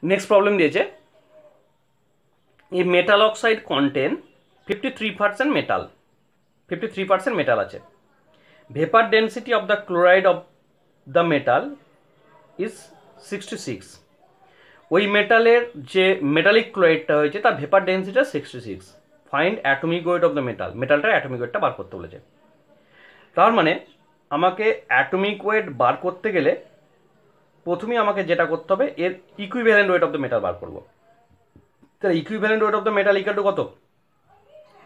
Next problem দিয়েছে এই metal oxide contain 53% metal 53% metal আছে vapour density of the chloride of the metal is 66 ওই মেটালের যে মেটালিক ক্লোরাইডটা হয়েছে তার ভেপার ডেন্সিটিটা 66 find atomic weight of the মেটালটার অ্যাটমিক ওয়েটটা বার করতে বলেছে তার মানে আমাকে অ্যাটমিক ওয়েট বার করতে গেলে প্রথমেই আমাকে যেটা করতে হবে এর equivalent weight of the metal বার করবো তাহলে equivalent weight of the metal equal to কত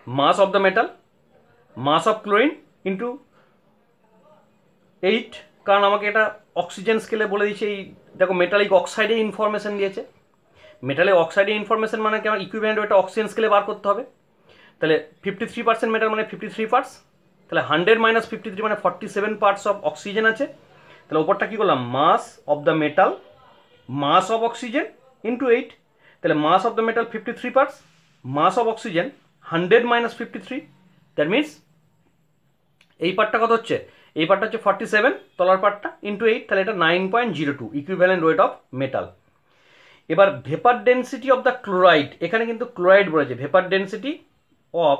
mass of the metal mass of chlorine into 8 কারণ আমাকে এটা অক্সিজেন স্কেলে বলে দিয়েছে এই দেখো মেটালিক অক্সাইডে ইনফরমেশন দিয়েছে মেটালিক অক্সাইডে ইনফরমেশন মানে কি আমার ইকুইভ্যালেন্ট ওয়েটটা অক্সিজেন স্কেলে বার করতে হবে তাহলে 53% মেটাল মানে 53 পার্টস তাহলে 100 মাইনাস 53 মানে 47 পার্টস অফ অক্সিজেন আছে তাহলে ওপরটা কি করলাম mass of the metal mass of oxygen into 8 তাহলে mass of the metal 53 parts mass of oxygen 100 minus 53 that means এই পার্টটা কত হচ্ছে এই পার্টটা হচ্ছে 47 তলার পার্টটা ইন্টু 8 তাহলে এটা 9.02 ইকুইভ্যালেন্ট ওয়েট অফ মেটাল এবার vapour density of the chloride এখানে কিন্তু ক্লোরাইড বলেছে vapour density of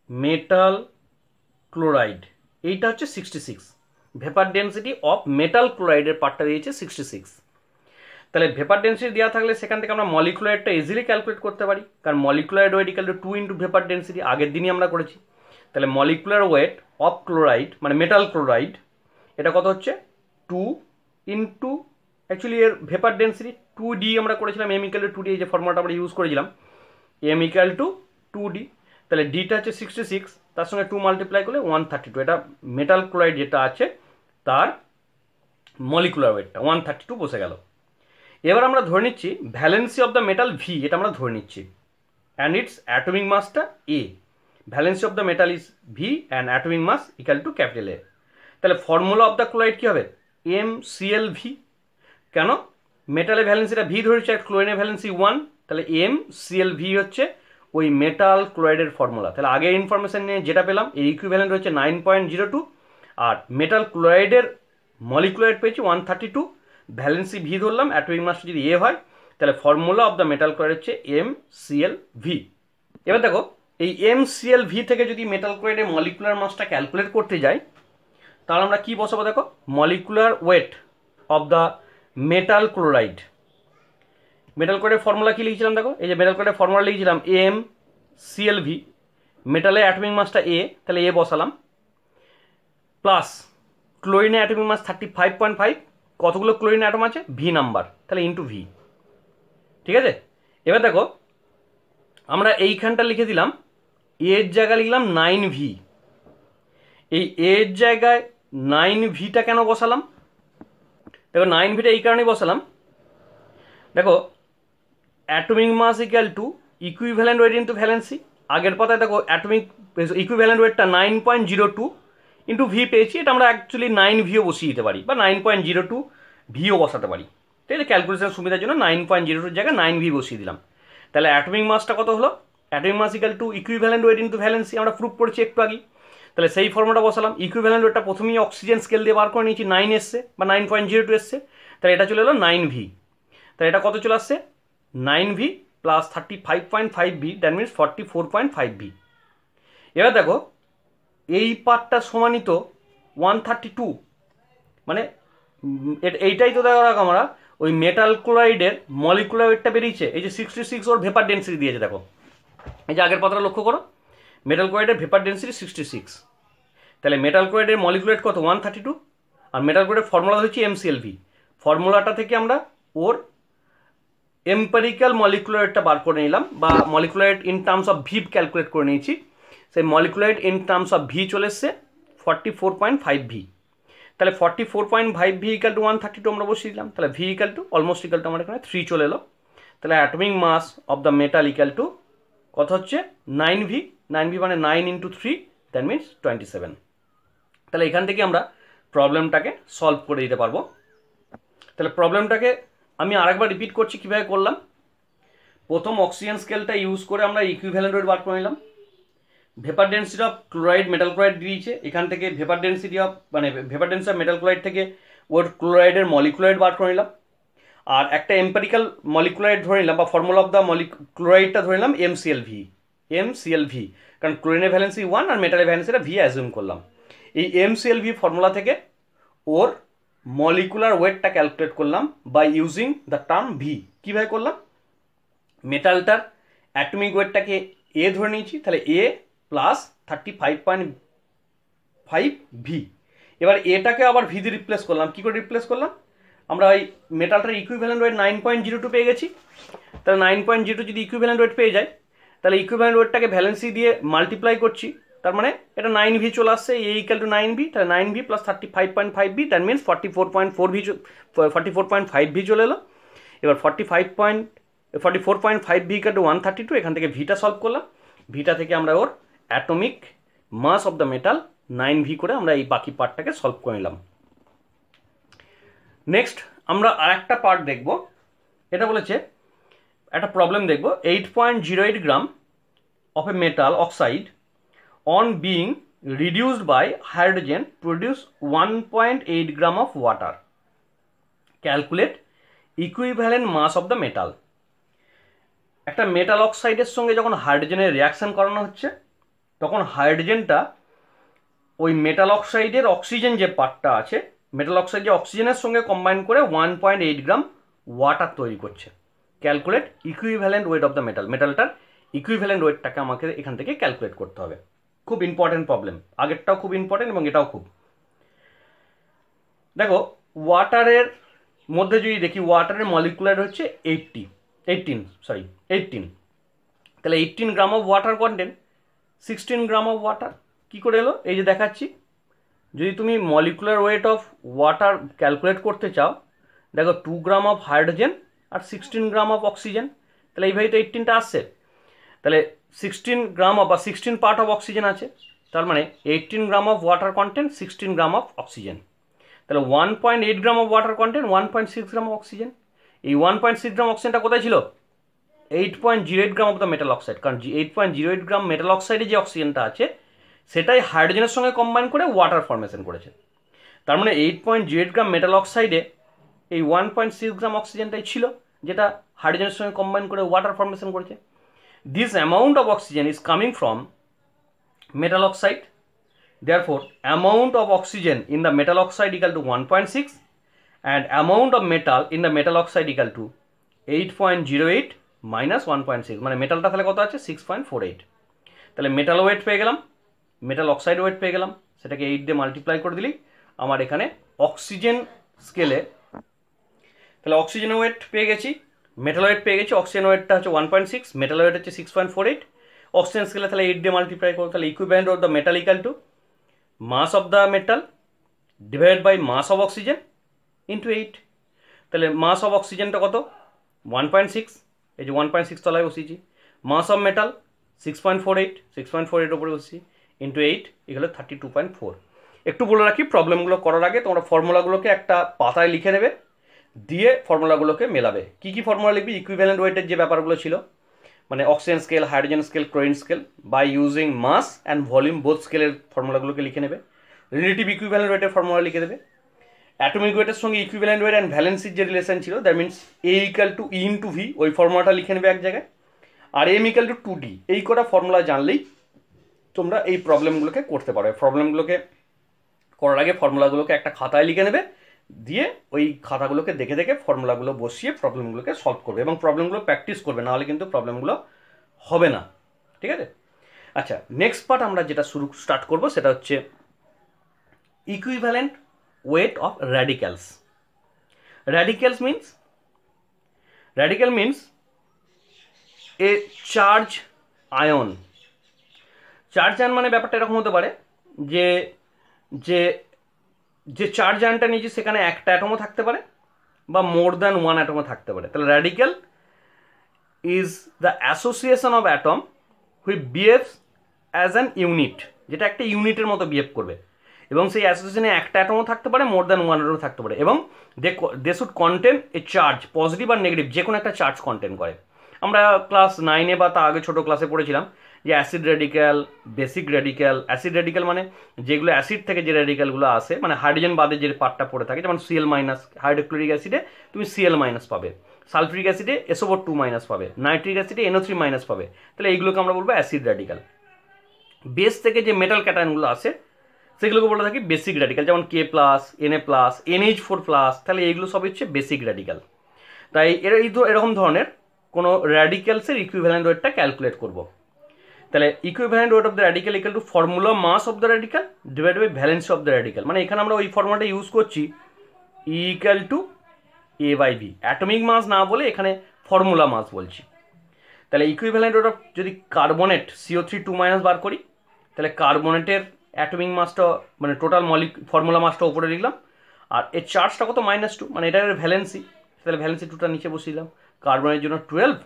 metal chloride এইটা হচ্ছে 66 ভেপার ডেন্সিটি অফ মেটাল ক্লোরাইডের পার্টটা দিয়েছে 66 তাহলে ভেপার ডেন্সিটি দেওয়া থাকলে সেখান থেকে আমরা মলিকুলারটা ইজিলি ক্যালকুলেট করতে পারি কারণ molecular weight equal to 2 into vapour density আগের দিনই আমরা করেছি তাহলে মলিকুলার ওয়েট অফ ক্লোরাইড মানে মেটাল ক্লোরাইড এটা কত হচ্ছে 2 ইন্টু অ্যাকচুয়ালি এর ভেপার ডেন্সিটি 2d আমরা করেছিলাম এম ইকুয়াল টু 2d এই যে ফর্মুলাটা আমরা ইউজ করেছিলাম এম ইকুয়াল টু 2d তাহলে ডিটা হচ্ছে 66 তার সঙ্গে 2 মাল্টিপ্লাই করলে 132 এটা মেটাল ক্লোরাইড যেটা আছে তার মলিকুলার ওয়েটটা 132 বসে গেল এবার আমরা ধরে নিচ্ছি valency of the metal V এটা আমরা ধরে নিচ্ছি অ্যান্ড ইটস অ্যাটমিক মাসটা A valency of the metal is V and atomic mass equal to capital A তাহলে ফর্মুলা অফ দ্য ক্লোরাইড কী হবে এম সিএল ভি কেন মেটালের ভ্যালেন্সিটা ভি ধরেছে আর ক্লোরিনের ভ্যালেন্সি 1 তাহলে এম সিএল ভি হচ্ছে ওই মেটাল ক্লোরাইডের ফর্মুলা তাহলে আগের ইনফরমেশন নিয়ে যেটা পেলাম এর ইকুইভ্যালেন্ট হচ্ছে 9.02 আর মেটাল ক্লোরাইডের মলিকুলার পেয়েছি 132 ভ্যালেন্সি ভি ধরলাম অ্যাটমিক মাস যদি এ হয় তাহলে formula of the metal chloride হচ্ছে এম সিএল ভি এবার দেখো এই এম সিএল ভি থেকে যদি মেটাল ক্লোরাইডের মলিকুলার মাসটা ক্যালকুলেট করতে যাই তাহলে আমরা কি বসাবো দেখো molecular weight of the metal chloride metal ক্লোরাইডের ফর্মুলা কি লিখেছিলাম দেখো এই যে মেটাল ক্লোরাইডের ফর্মুলা লিখেছিলাম এম সিএল ভি মেটালের অ্যাটমিক মাসটা এ তাহলে এ বসালাম প্লাস ক্লোরিনের অ্যাটমিক মাস 35.5 কতগুলো ক্লোরিন অ্যাটম আছে ভি নাম্বার তাহলে ইন্টু ভি ঠিক আছে এবার দেখো আমরা এইখানটা লিখে দিলাম এর জায়গায় লিখলাম 9V এই এর জায়গায় 9Vটা কেন বসালাম দেখো 9Vটা এই কারণেই বসালাম দেখো atomic mass equal to equivalent weight into valency আগের পাতায় দেখো অ্যাটমিক ইকুইভ্যালেন্ট ওয়েটটা 9.02 ইন্টু ভি পেয়েছি এটা আমরা অ্যাকচুয়ালি 9Vও বসিয়ে দিতে পারি বা 9.02 ভিও বসাতে পারি ঠিক আছে ক্যালকুলেশন সুবিধার জন্য 9.02 জায়গায় 9V বসিয়ে দিলাম তাহলে অ্যাটমিক মাসটা কত হলো atomic mass equal to equivalent weight into valency আমরা প্রুভ করেছি একটু আগে তাহলে সেই ফর্মুলাটা বসালাম ইকুইভ্যালেন্ট ওয়েটটা প্রথমেই অক্সিজেন স্কেল দিয়ে বার করে নিয়েছি 9 এসছে বা 9.02 এসছে তাহলে এটা চলে এলো 9V তাহলে এটা কত চলে আসছে 9V plus 35.5V that means 44.5V এবার দেখো এই পার্টটা সমানিত 132 মানে এইটাই তো দেখো আমরা ওই মেটাল ক্লোরাইডের মলিকুলার ওয়েটটা বেরিয়েছে এই যে 66 ওর ভেপার ডেন্সিটি দিয়েছে দেখো এই যে আগের পাতাটা লক্ষ্য করো মেটাল ক্লোরাইডের ভেপার ডেন্সিটি 66 তাহলে মেটাল ক্লোরাইডের মলিকুলার ওয়েট কত 132 আর মেটাল ক্লোরাইডের ফর্মুলা হচ্ছে এমসিএলভি ফর্মুলাটা থেকে আমরা ওর এম্পেরিক্যাল মলিকুলার ওয়েটটা বার করে নিলাম বা molecular weight in terms of V calculate করে নিয়েছি সেই molecular weight in terms of V চলে এসছে 44.5V তাহলে 44.5V ইকাল টু 132 আমরা বসিয়ে দিলাম তাহলে V equal to almost equal to আমার এখানে 3 চলে এলো তাহলে atomic mass of the metal equal to কত হচ্ছে 9V 9V মানে 9 ইন্টু 3 দ্যাট মিনস 27 তাহলে এখান থেকে আমরা প্রবলেমটাকে সলভ করে দিতে পারবো তাহলে প্রবলেমটাকে আমি আরেকবার রিপিট করছি কীভাবে করলাম প্রথম অক্সিজেন স্কেলটা ইউজ করে আমরা ইকুইভ্যালেন্ট ওয়েট বার করে নিলাম vapour density of chloride metal chloride দিয়েছে এখান থেকে ভেপার ডেন্সিটি অফ মানে vapour density of metal chloride থেকে ওর ক্লোরাইডের মলিকুলার ওয়েট বার করে নিলাম আর একটা এম্পেরিক্যাল মলিকুলার ধরে নিলাম বা ফর্মুলা অফ দ্য ক্লোরাইডটা ধরে নিলাম এমসিএলভি, কারণ ক্লোরিনের ভ্যালেন্সি 1 আর মেটালের ভ্যালেন্সিটা ভি অ্যাজিউম করলাম। এই এমসিএলভি ফর্মুলা থেকে ওর মলিকুলার ওয়েটটা ক্যালকুলেট করলাম by using the term V. কীভাবে করলাম? মেটালটার অ্যাটমিক ওয়েটটাকে এ ধরে নিয়েছি, তাহলে এ প্লাস 35.5 ভি। এবার এটাকে আবার ভি দিয়ে রিপ্লেস করলাম। কী করে রিপ্লেস করলাম? আমরা ওই মেটালটার ইকুইভ্যালেন্ট ওয়েট 9.02 পেয়ে গেছি, তাহলে 9.02 যদি ইকুইভ্যালেন্ট ওয়েট পেয়ে যায়, তাহলে ইকুইভ্যালেন্ট ওয়েটটাকে ভ্যালেন্সি দিয়ে মাল্টিপ্লাই করছি, তার মানে এটা 9 ভি চলে আসছে, এ ইকুয়াল টু 9 ভি, তাহলে 9 V plus 35.5 V, that means 44.4 V, 44.5 V চলে এলো। এবার 44.5 ভি ইকুয়াল টু 132, এখান থেকে ভিটা সলভ করলাম, ভিটা থেকে আমরা ওর atomic mass of the metal 9 V করে আমরা এই বাকি পার্টটাকে সলভ করে নিলাম। নেক্সট আমরা আর একটা পার্ট দেখব, এটা বলেছে একটা প্রবলেম দেখব, 8.08 gram of a metal oxide on being reduced by hydrogen produce 1.8 gram of water. Calculate equivalent mass of the metal. একটা মেটাল অক্সাইডের সঙ্গে যখন হাইড্রোজেনের রিয়াকশন করানো হচ্ছে, তখন হাইড্রোজেনটা ওই মেটাল অক্সাইডের অক্সিজেন যে পার্টটা আছে, মেটাল অক্সাইড যে অক্সিজেনের সঙ্গে কম্বাইন করে 1.8 গ্রাম ওয়াটার তৈরি করছে। Calculate equivalent weight of the metal. মেটালটার ইকুইভ্যালেন্ট ওয়েটটাকে আমাকে এখান থেকে ক্যালকুলেট করতে হবে। খুব ইম্পর্টেন্ট প্রবলেম, আগেরটাও খুব ইম্পর্টেন্ট এবং এটাও খুব। দেখো ওয়াটারের মধ্যে যদি দেখি, ওয়াটারের মলিকুলার হচ্ছে 18, তাহলে 18 gram of water content 16 gram of water. কী করে এলো? এই যে দেখাচ্ছি, যদি তুমি molecular weight of water calculate করতে চাও, দেখো 2 গ্রাম অফ হাইড্রোজেন আর 16 গ্রাম অফ অক্সিজেন, তাহলে এইভাবেই তো 18টা আসছে। তাহলে 16 গ্রাম বা 16 পার্ট অফ অক্সিজেন আছে, তার মানে 18 gram of water content 16 gram of oxygen, তাহলে 1.8 gram of water content 1.6 gram of oxygen. এই 1.6 গ্রাম অক্সিজেনটা কোথায় ছিল? 8.08 gram of the metal oxide, কারণ 8.08 গ্রাম মেটাল অক্সাইডে যে অক্সিজেনটা আছে সেটাই হাইড্রোজেনের সঙ্গে কম্বাইন করে ওয়াটার ফর্মেশন করেছে। তার মানে 8.08 গ্রাম মেটাল অক্সাইডে এই 1.6 গ্রাম অক্সিজেনটাই ছিল, যেটা হাইড্রোজেনের সঙ্গে কম্বাইন করে ওয়াটার ফর্মেশন করেছে। This amount of oxygen is coming from metal oxide. Therefore, amount of oxygen in the metal oxide equal to 1.6 and amount of metal in the metal oxide equal to 8.08 minus 1.6, মানে মেটালটা তাহলে কত আছে? 6.48। তাহলে metal wait পেয়ে গেলাম, metal oxide wait পেয়ে গেলাম, সেটাকে 8 দিয়ে মাল্টিপ্লাই করে দিলেই আমার এখানে অক্সিজেন স্কেলে, তাহলে অক্সিজেন ওয়েট পেয়ে গেছি, মেটাল ওয়েট পেয়ে গেছি। অক্সিজেন ওয়েটটা হচ্ছে 1.6, মেটাল ওয়েট হচ্ছে 6.48। অক্সিজেন স্কেলে তাহলে 8 দিয়ে মাল্টিপ্লাই করো, তাহলে equivalent of the metal equal to mass of the metal divided by mass of oxygen into 8। তাহলে মাস অফ অক্সিজেনটা কত? 1.6, এই যে 1.6 তলায় বসিয়েছি। মাস অফ মেটাল 6.48 ওপরে বসিয়েছি, ইন্টু 8 এগুলো 32.4। একটু বলে রাখি, প্রবলেমগুলো করার আগে তোমরা ফর্মুলাগুলোকে একটা পাতায় লিখে নেবে, দিয়ে ফর্মুলাগুলোকে মেলাবে। কী কী ফর্মুলা লিখবি? ইকুইভ্যালেন্ট ওয়েটের যে ব্যাপারগুলো ছিল, মানে oxygen scale, hydrogen scale, chlorine scale, by using mass and volume both স্কেলের ফর্মুলাগুলোকে লিখে নেবে। রিলেটিভ ইকুইভ্যালেন্ট ওয়েটের ফর্মুলা লিখে দেবে। অ্যাটমিক ওয়েটের সঙ্গে ইকুইভ্যালেন্ট ওয়েট অ্যান্ড ভ্যালেন্সির যে রিলেশন ছিল, that means A equal to E into V, ওই ফর্মুলাটা লিখে নেবে এক জায়গায়। আর এম ইকাল টু 2D, এই কটা ফর্মুলা জানলেই তোমরা এই প্রবলেমগুলোকে করতে পারো। প্রবলেমগুলোকে করার আগে ফর্মুলাগুলোকে একটা খাতায় লিখে নেবে, দিয়ে ওই খাতাগুলোকে দেখে দেখে ফর্মুলাগুলো বসিয়ে প্রবলেমগুলোকে সলভ করবে এবং প্রবলেমগুলো প্র্যাকটিস করবে, নাহলে কিন্তু প্রবলেমগুলো হবে না। ঠিক আছে? আচ্ছা, নেক্সট পার্ট আমরা যেটা স্টার্ট করব সেটা হচ্ছে equivalent weight of radicals. Radical means a charge ion. Charge ion মানে ব্যাপারটা এরকম হতে পারে যে যে যে চার্জ আয়নটা নিয়েছি সেখানে একটা অ্যাটমও থাকতে পারে বা মোর দ্যান ওয়ান অ্যাটমও থাকতে পারে। তাহলে radical is the association of atom which behaves as an unit, যেটা একটা ইউনিটের মতো বিহেভ করবে, এবং সেই অ্যাসোসিয়েশনে একটা অ্যাটমও থাকতে পারে, মোর দ্যান ওয়ান অ্যাটমও থাকতে পারে, এবং they should contain a charge, positive আর নেগেটিভ যে কোনো একটা চার্জ কন্টেন করে। আমরা ক্লাস 9-এ বা তার আগে ছোটো ক্লাসে পড়েছিলাম যে acid radical, basic radical. Acid radical মানে যেগুলো অ্যাসিড থেকে যে রেডিক্যালগুলো আসে, মানে হাইড্রোজেন বাদে যে পার্টটা পড়ে থাকে, যেমন Cl মাইনাস, হাইড্রোক্লোরিক অ্যাসিডে তুমি Cl মাইনাস পাবে, সালফ্রিক অ্যাসিডে SO2 মাইনাস পাবে, নাইট্রিক অ্যাসিডে NO3 মাইনাস পাবে। তাহলে এইগুলোকে আমরা বলবো অ্যাসিড রেডিক্যাল। বেস থেকে যে মেটাল ক্যাটায়নগুলো আসে সেগুলোকে বলে থাকি বেসিক রেডিক্যাল, যেমন K+, Na+, NH4+, তাহলে এইগুলো সব হচ্ছে বেসিক রেডিক্যাল। তাই এরকম ধরনের কোনো র্যাডিক্যালসের ইকুইভ্যালেন্ট ওয়েটটা ক্যালকুলেট করব। তাহলে equivalent weight of the radical equal to formula mass of the radical divided by valency of the radical. মানে এখানে আমরা ওই ফর্মুলাটা ইউজ করছি, E equal to A/V, atomic mass না বলে এখানে ফর্মুলা মাস বলছি। তাহলে ইকুইভ্যালেন্ট ওয়েট অফ, যদি কার্বনেট CO3 2- বার করি, তাহলে কার্বনেটের অ্যাটমিক মাসটা মানে টোটাল ফর্মুলা মাসটা উপরে লিখলাম, আর এর চার্জটা কত -2, মানে এটার ভ্যালেন্সি। তাহলে ভ্যালেন্সি 2টা নিচে বসিয়ে দিলাম। কার্বনের জন্য 12,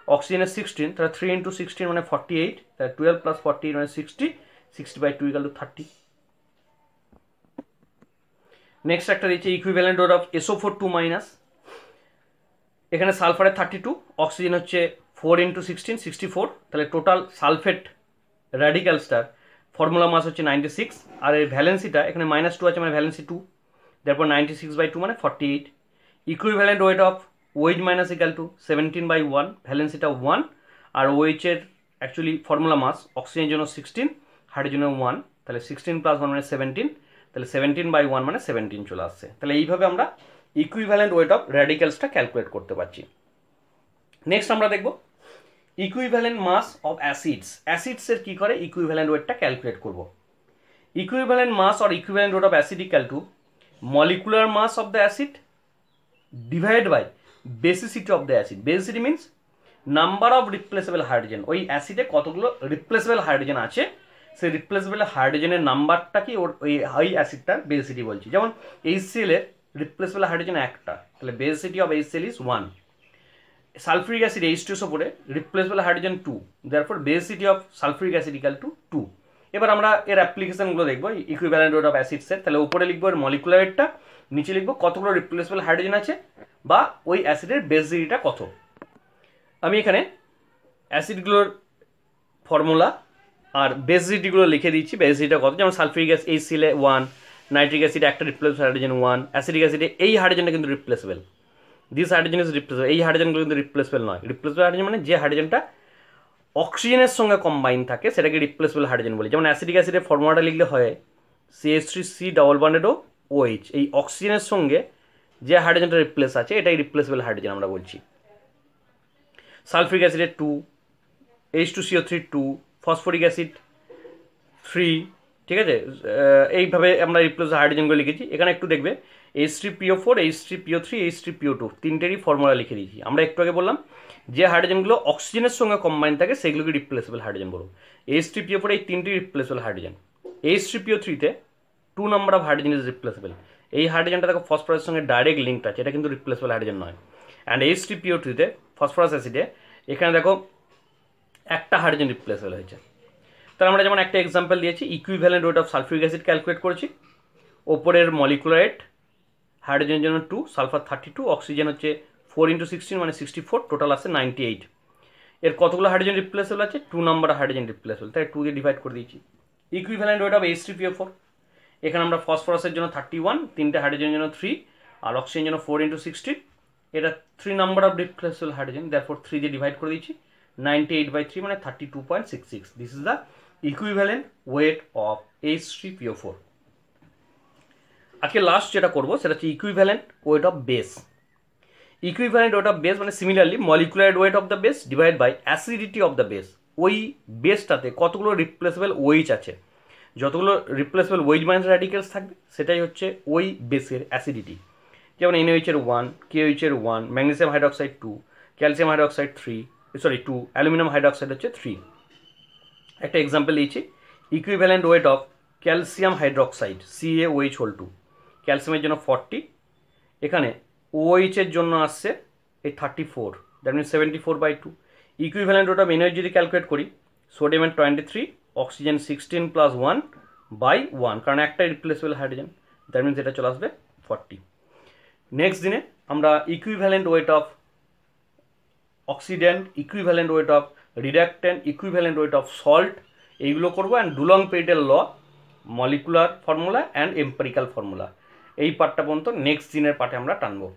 অক্সিজেনের 16, তাহলে 3 × 16 মানে 48, তাহলে 12 + 48 মানে 60, 60/2 = 30। নেক্সট একটা দিচ্ছে ইকুইভ্যালেন্ট ওয়েট অফ SO4 2-, এখানে সালফারের 32, অক্সিজেন হচ্ছে 4 × 16 64, তাহলে টোটাল সালফেট র্যাডিক্যালসটার ফর্মুলা মাস হচ্ছে 96, আর এর ভ্যালেন্সিটা এখানে -2 আছে, মানে ভ্যালেন্সি 2, তারপর 96/2 মানে 48। Equivalent weight of OH minus equal to 17/1, ভ্যালেন্সিটা 1, আর OH এর অ্যাকচুয়ালি ফর্মুলা মাস অক্সিজেনের জন্য 16, হাইড্রোজেনের 1, তাহলে 16 + 1 মানে 17, তাহলে 17/1 মানে 17 চলে আসছে। তাহলে এইভাবে আমরা ইকুইভ্যালেন্ট ওয়েট অফ র্যাডিক্যালসটা ক্যালকুলেট করতে পারছি। নেক্সট আমরা দেখব ইকুইভ্যালেন্ট মাস অফ অ্যাসিডস। অ্যাসিডসের কী করে ইকুইভ্যালেন্ট ওয়েটটা ক্যালকুলেট করব। Equivalent mass or equivalent weight of acid equal to molecular mass of the acid divide by basicity of the acid. Basicity means number of replaceable hydrogen. ওই অ্যাসিডে কতগুলো replaceable hydrogen আছে, সেই রিপ্লেসেবল হাইড্রোজেনের নাম্বারটা কি ওই অ্যাসিডটার বেসিসিটি বলছি। যেমন HCl এর রিপ্লেসেবল হাইড্রোজেন একটা, তাহলে basicity of HCl is 1। Sulphuric acid H2SO পরে replaceable hydrogen 2, therefore basicity of sulphuric acid equal two 2। এবার আমরা এর অ্যাপ্লিকেশনগুলো দেখবো ইকুইভ্যালেন্ট ওয়েট অফ অ্যাসিডসের। তাহলে উপরে লিখবো এর মলিকুলার ওয়েটটা, নিচে লিখবো কতগুলো রিপ্লেসেবল হাইড্রোজেন আছে বা ওই অ্যাসিডের বেসিসিটিটা কত। আমি এখানে অ্যাসিডগুলোর ফর্মুলা আর বেসিসিটিগুলো লিখে দিচ্ছি, বেসিসিটিটা কত। যেমন sulphuric acid HCl 1, nitric acid একটা রিপ্লেসেবল হাইড্রোজেন 1, অ্যাসিডিক অ্যাসিডে এই হাইড্রোজেনটা কিন্তু replaceable, this hydrogen is replaceable. এই হাইড্রোজেনগুলো কিন্তু রিপ্লেসেবল নয়। রিপ্লেসেবল হাইড্রোজেন মানে যে হাইড্রোজেনটা অক্সিজেনের সঙ্গে কম্বাইন থাকে সেটাকে রিপ্লেসেবল হাইড্রোজেন বলি। যেমন অ্যাসিডিক অ্যাসিডের ফর্মুলাটা লিখলে হয় CH3C=OH, এই অক্সিজেনের সঙ্গে যে হাইড্রোজেনটা রিপ্লেস আছে এটাই রিপ্লেসেবল হাইড্রোজেন আমরা বলছি। সালফ্রিক অ্যাসিডের 2, H2CO3 2, ফসফরিক অ্যাসিড 3, ঠিক আছে। এইভাবে আমরা রিপ্লেসেবল হাইড্রোজেনগুলো লিখেছি। এখানে একটু দেখবে H3PO4, H3PO3, H3PO2 তিনটেরই ফর্মুলা লিখে দিয়েছি। আমরা একটু আগে বললাম যে হাইড্রোজেনগুলো অক্সিজেনের সঙ্গে কম্বাইন থাকে সেগুলোকে রিপ্লেসেবল হাইড্রোজেন বলবো। H3PO4 এই তিনটি রিপ্লেসেবল হাইড্রোজেন। H3PO3-তে 2 number of hydrogen is replaceable. এই হাইড্রোজেনটা দেখো ফসফরাসের সঙ্গে ডাইরেক্ট লিঙ্কড আছে, এটা কিন্তু রিপ্লেসেবল হাইড্রোজেন নয়। অ্যান্ড H3PO2-তে ফসফরাস অ্যাসিডে এখানে দেখো একটা হাইড্রোজেন রিপ্লেসেবল হয়েছে। তাহলে আমরা যেমন একটা এক্সাম্পল দিয়েছি, equivalent weight of sulphuric acid calculate করেছি। ওপরের মলিকুলার ওয়েট হাইড্রোজেনের জন্য 2, সালফার 32, অক্সিজেন হচ্ছে 4 × 16 মানে 64, টোটাল আছে 98। এর কতগুলো হাইড্রোজেন রিপ্লেসেবল আছে? 2 নাম্বার হাইড্রোজেন রিপ্লেসেবল, তাই 2 দিয়ে ডিভাইড করে দিয়েছি। ইকুইভ্যালেন্ট ওয়েট অফ H3PO4, এখানে আমরা ফসফরাসের জন্য 31, তিনটে হাইড্রোজেনের জন্য 3, আর অক্সিজেনের জন্য 4 × 60, এটা 3 number of replaceable hydrogen, therefore 3 দিয়ে ডিভাইড করে দিয়েছি। 98/3 মানে 32.66। This is the equivalent weight of H3PO4। আজকে লাস্ট যেটা করবো সেটা হচ্ছে equivalent weight of base. Equivalent weight of base মানে similarly molecular weight of the base divide by acidity of the base. ওই বেসটাতে কতগুলো রিপ্লেসেবল ওইচ আছে, যতগুলো রিপ্লেসেবল ওইচ মাইনাস র্যাডিক্যালস থাকবে সেটাই হচ্ছে ওই বেসের অ্যাসিডিটি। যেমন NaOH এর 1, KOH এর 1, magnesium hydroxide 2, calcium hydroxide 2, aluminium hydroxide হচ্ছে 3। একটা এক্সাম্পল দিয়েছি, equivalent weight of calcium hydroxide CaOH2, ক্যালসিয়ামের জন্য 40, এখানে OH এর জন্য আসছে এই 34, that means 74/2। Equivalent weight of NaOH যদি ক্যালকুলেট করি, সোডিয়ামের 23, অক্সিজেন 16 + 1/1, কারণ একটা রিপ্লেসেবল হাইড্রোজেন, দ্যাট মিনস এটা চলে আসবে 40। নেক্সট দিনে আমরা equivalent weight of oxidant, equivalent weight of reductant equivalent weight of salt, এইগুলো করবো। অ্যান্ড ডুলং পেইটের law, molecular formula and empirical formula, এই পার্টটা পর্যন্ত নেক্সট দিনের পার্টে আমরা টানবো।